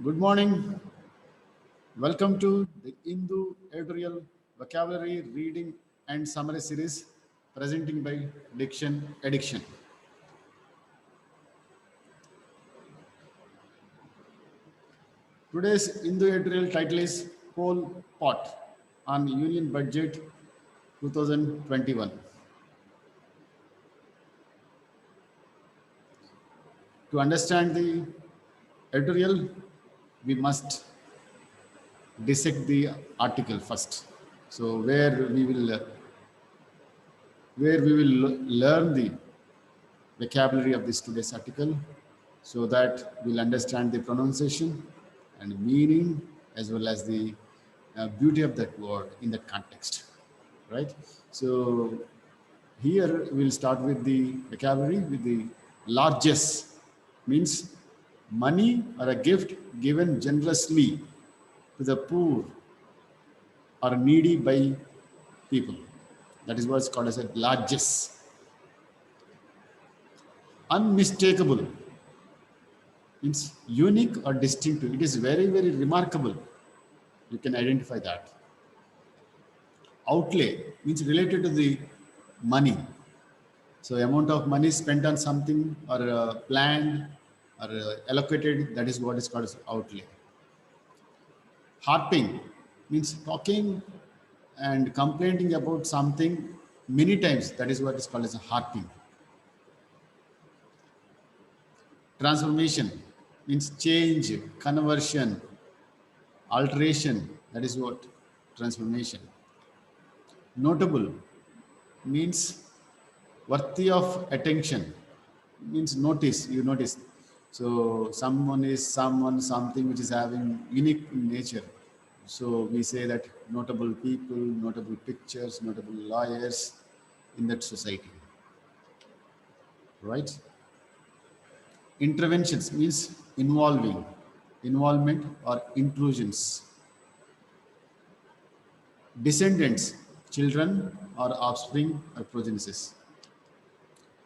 Good morning. Welcome to the Hindu editorial vocabulary reading and summary series presenting by Diction Addiction. Today's Hindu editorial title is Pol Pot on Union Budget 2021. To understand the editorial, we must dissect the article first. So where we will learn the vocabulary of this today's article so that we'll understand the pronunciation and meaning as well as the beauty of that word in that context, right? So here we'll start with the vocabulary with the largesse means money or a gift given generously to the poor or needy by people. That is what's called as a largesse. Unmistakable means unique or distinctive. It is very, very remarkable. You can identify that. Outlay means related to the money. So amount of money spent on something or planned or allocated, that is what is called as outlay. Harping means talking and complaining about something many times. That is what is called as a harping. Transformation means change, conversion, alteration. That is what transformation. Notable means worthy of attention, means notice, you notice. So someone is someone, something which is having unique in nature. So we say that notable people, notable pictures, notable lawyers in that society, right? Interventions means involving, involvement or intrusions. Descendants, children or offspring or progenitors.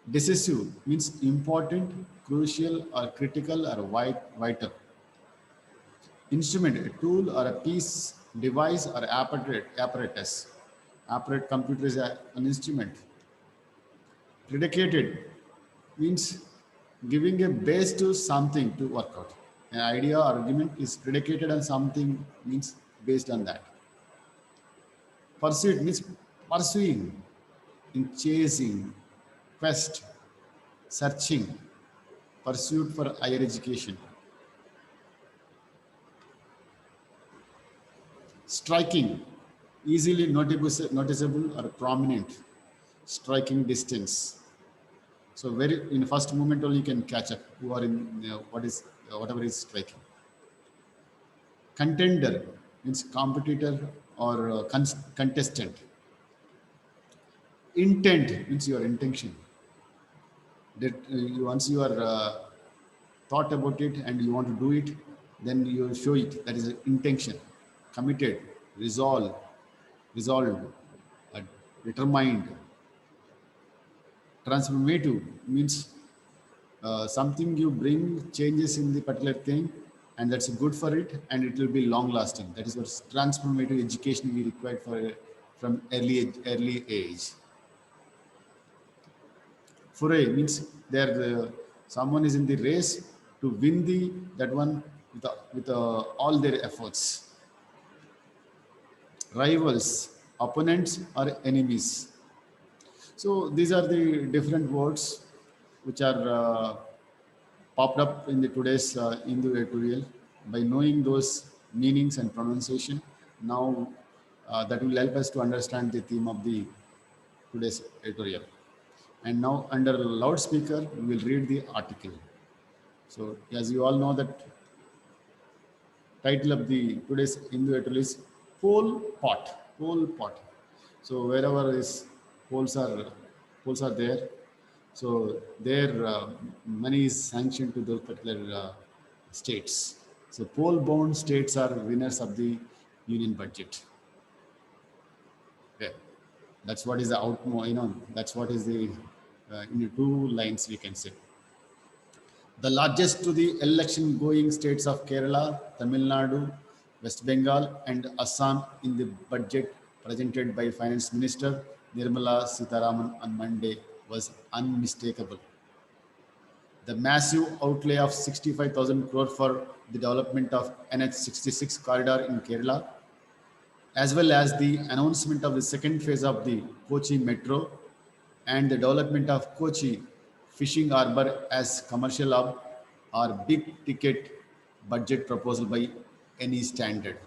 Decisive means important, crucial or critical or vital. Instrument, a tool or a piece, device or apparatus. Apparate computer is an instrument. Predicated means giving a base to something to work out. An idea or argument is predicated on something means based on that. Pursuit means pursuing, in chasing, quest, searching, pursuit for higher education. Striking, easily noticeable or prominent, striking distance. So very in first moment only you can catch up who are in what is whatever is striking. Contender means competitor or contestant. Intent means your intention. That once you are thought about it and you want to do it, then you show it. That is intention. Committed, resolved, uh, determined. Transformative means something you bring changes in the particular thing and that's good for it and it will be long lasting. That is what transformative education we require for from early age. Foray means there someone is in the race to win the that one with all their efforts. Rivals, opponents or enemies. So these are the different words which are popped up in the today's Hindu editorial. By knowing those meanings and pronunciation, now that will help us to understand the theme of the today's editorial. And now under loudspeaker, we will read the article. So as you all know that title of the today's Hindu editorial is Pol Pot. Pol Pot. So wherever is poles are there, so their money is sanctioned to those particular states. So poll-bound states are winners of the union budget. Okay. That's what is the that's what is the in two lines we can say. The largest to the election going states of Kerala, Tamil Nadu, West Bengal, and Assam in the budget presented by Finance Minister Nirmala Sitharaman on Monday was unmistakable. The massive outlay of 65,000 crore for the development of NH66 corridor in Kerala, as well as the announcement of the second phase of the Kochi Metro and the development of Kochi Fishing Harbour as commercial hub are big ticket budget proposal by any standard.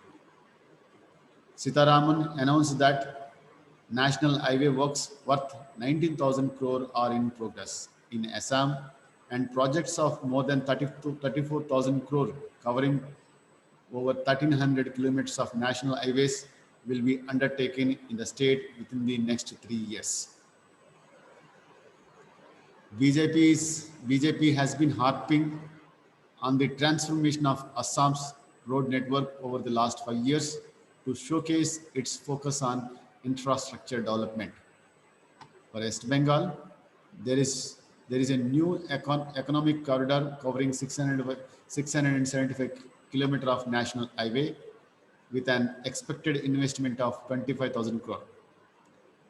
Sitaraman announced that national highway works worth 19,000 crore are in progress in Assam and projects of more than 30 to 34,000 crore covering over 1,300 kilometers of national highways will be undertaken in the state within the next 3 years. BJP has been harping on the transformation of Assam's road network over the last 5 years to showcase its focus on infrastructure development. For West Bengal, there is a new economic corridor covering 675 kilometer of national highway with an expected investment of 25,000 crore.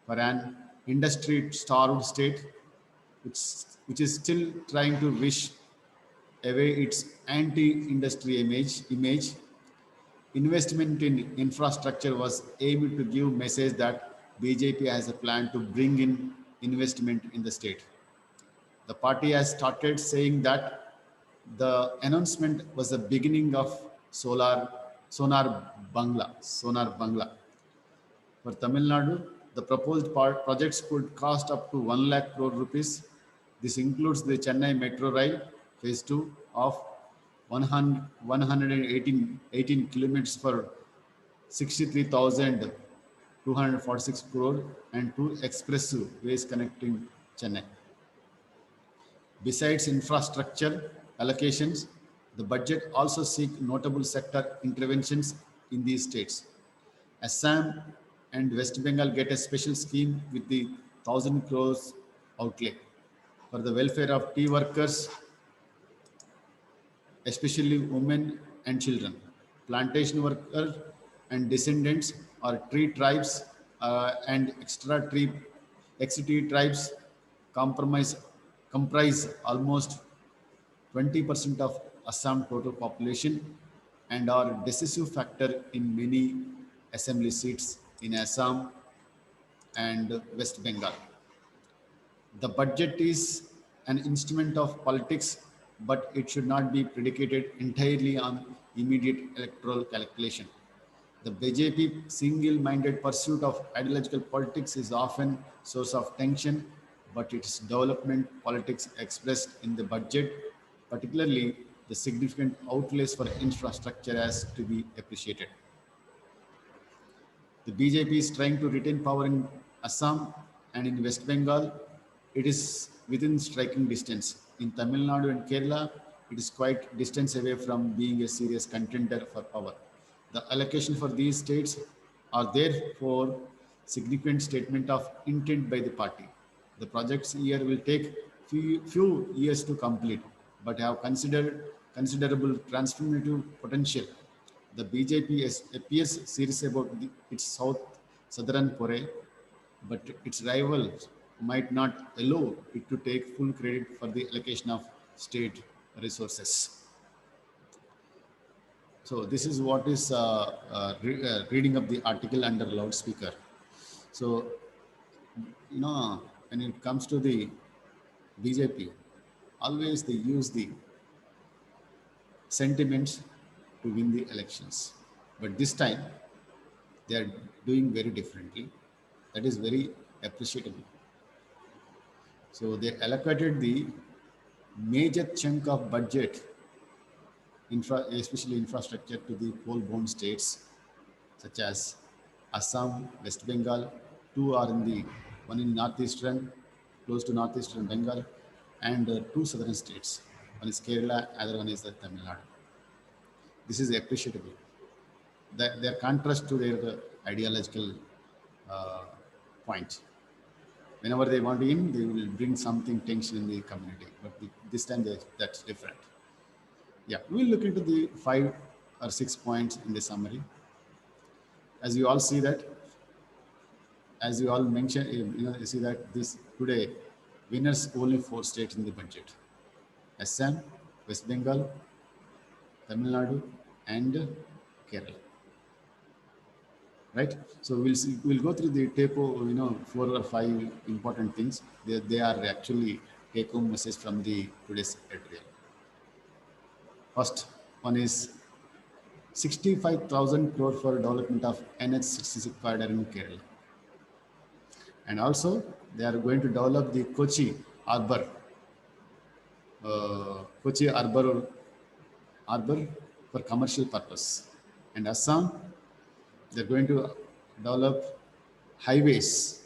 For an industry-starved state, which, which is still trying to wish away its anti-industry image, investment in infrastructure was aimed to give message that BJP has a plan to bring in investment in the state. The party has started saying that the announcement was the beginning of Sonar Bangla. For Tamil Nadu, the proposed projects could cost up to 1 lakh crore rupees. This includes the Chennai Metro Rail Phase 2 of 118 kilometers for 63,246 crore and two expressways connecting Chennai. Besides infrastructure allocations, the budget also seeks notable sector interventions in these states. Assam and West Bengal get a special scheme with the 1,000 crores outlay for the welfare of tea workers, especially women and children, plantation workers and descendants or tree tribes and extra tree tribes compromise, comprise almost 20% of Assam total population and are a decisive factor in many assembly seats in Assam and West Bengal. The budget is an instrument of politics, but it should not be predicated entirely on immediate electoral calculation. The BJP single-minded pursuit of ideological politics is often source of tension, but its development politics expressed in the budget, particularly the significant outlays for infrastructure, has to be appreciated. The BJP is trying to retain power in Assam and in West Bengal. It is within striking distance. In Tamil Nadu and Kerala, it is quite distance away from being a serious contender for power. The allocation for these states are therefore significant statement of intent by the party. The projects here will take few years to complete, but have considered considerable transformative potential. The BJP appears serious about its southern foray, but its rivals might not allow it to take full credit for the allocation of state resources. So this is what is reading of the article under loudspeaker. So when it comes to the BJP, always they use the sentiments to win the elections, but this time they are doing very differently. That is very appreciable. So they allocated the major chunk of budget, especially infrastructure, to the coal-borne states such as Assam, West Bengal. Two are in the one in northeastern, close to northeastern Bengal, and two southern states. One is Kerala, other one is the Tamil Nadu. This is appreciable. Their contrast to their ideological uh, point. Whenever they want to in, they will bring something tension in the community. But this time that's different. Yeah, we'll look into the 5 or 6 points in the summary. As you all see that, as you all mentioned, you see that this today, winners only 4 states in the budget: Assam, West Bengal, Tamil Nadu, and Kerala. Right? So we'll see, we'll go through the take home, 4 or 5 important things. They are actually take home message from the today's editorial. First one is 65,000 crore for development of NH66 corridor in Kerala. And also they are going to develop the Kochi Arbor for commercial purpose. And Assam, they're going to develop highways,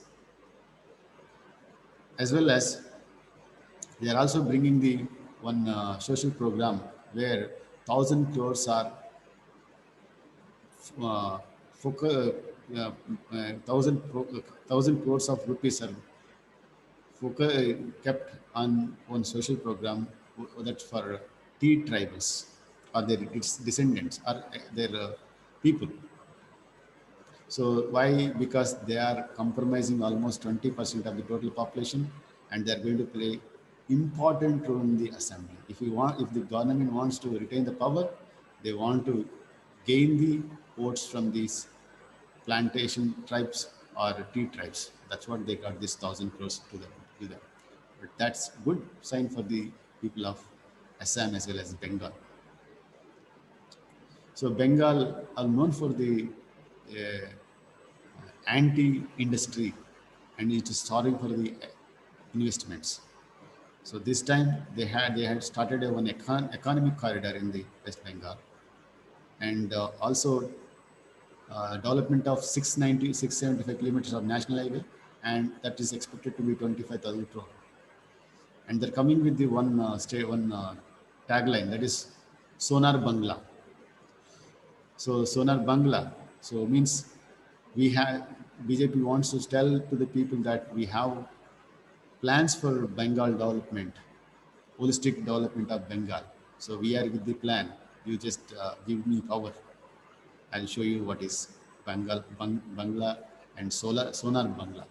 as well as they are also bringing the one social program where 1,000 crores are uh, focus, uh, 1,000 crores of rupees are kept on one social program that's for tea tribals or their its descendants or their people. So why? Because they are compromising almost 20% of the total population, and they are going to play important role in the assembly. If the government wants to retain the power, they want to gain the votes from these plantation tribes or tea tribes. That's what they got this 1,000 crores to them. But that's good sign for the people of Assam as well as Bengal. So Bengal are known for the uh, anti-industry, and it is sorry for the investments. So this time they had started one economic corridor in the West Bengal, and also development of 675 kilometers of national highway, and that is expected to be 25,000 crore. And they're coming with the one tagline, that is Sonar Bangla. So Sonar Bangla, so means we have BJP wants to tell to the people that we have plans for Bengal development, holistic development of Bengal. So we are with the plan. You just give me power. I'll show you what is Bangla and Sonar Bangla.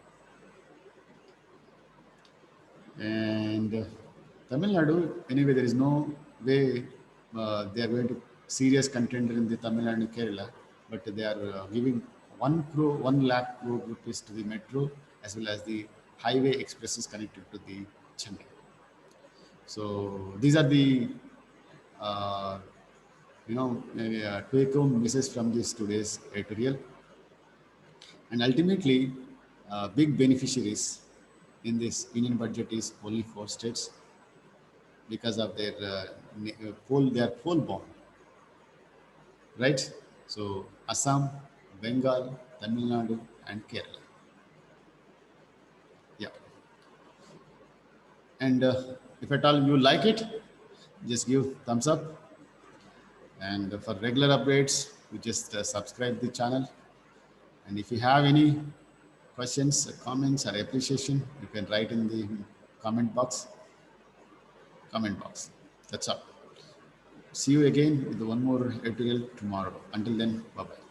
And Tamil Nadu, anyway, there is no way they are going to serious contender in the Tamil Nadu and Kerala, but they are giving 1 lakh crore rupees to the metro as well as the highway expresses connected to the Chennai. So these are the uh, take home message from this today's editorial. And ultimately, big beneficiaries in this Union budget is only 4 states because of their they are poll bound, right? So Assam, Bengal, Tamil Nadu, and Kerala. Yeah. And if at all you like it, just give thumbs up. And for regular updates, you just subscribe the channel. And if you have any questions, comments, or appreciation, you can write in the comment box. That's all. See you again with one more editorial tomorrow. Until then, bye bye.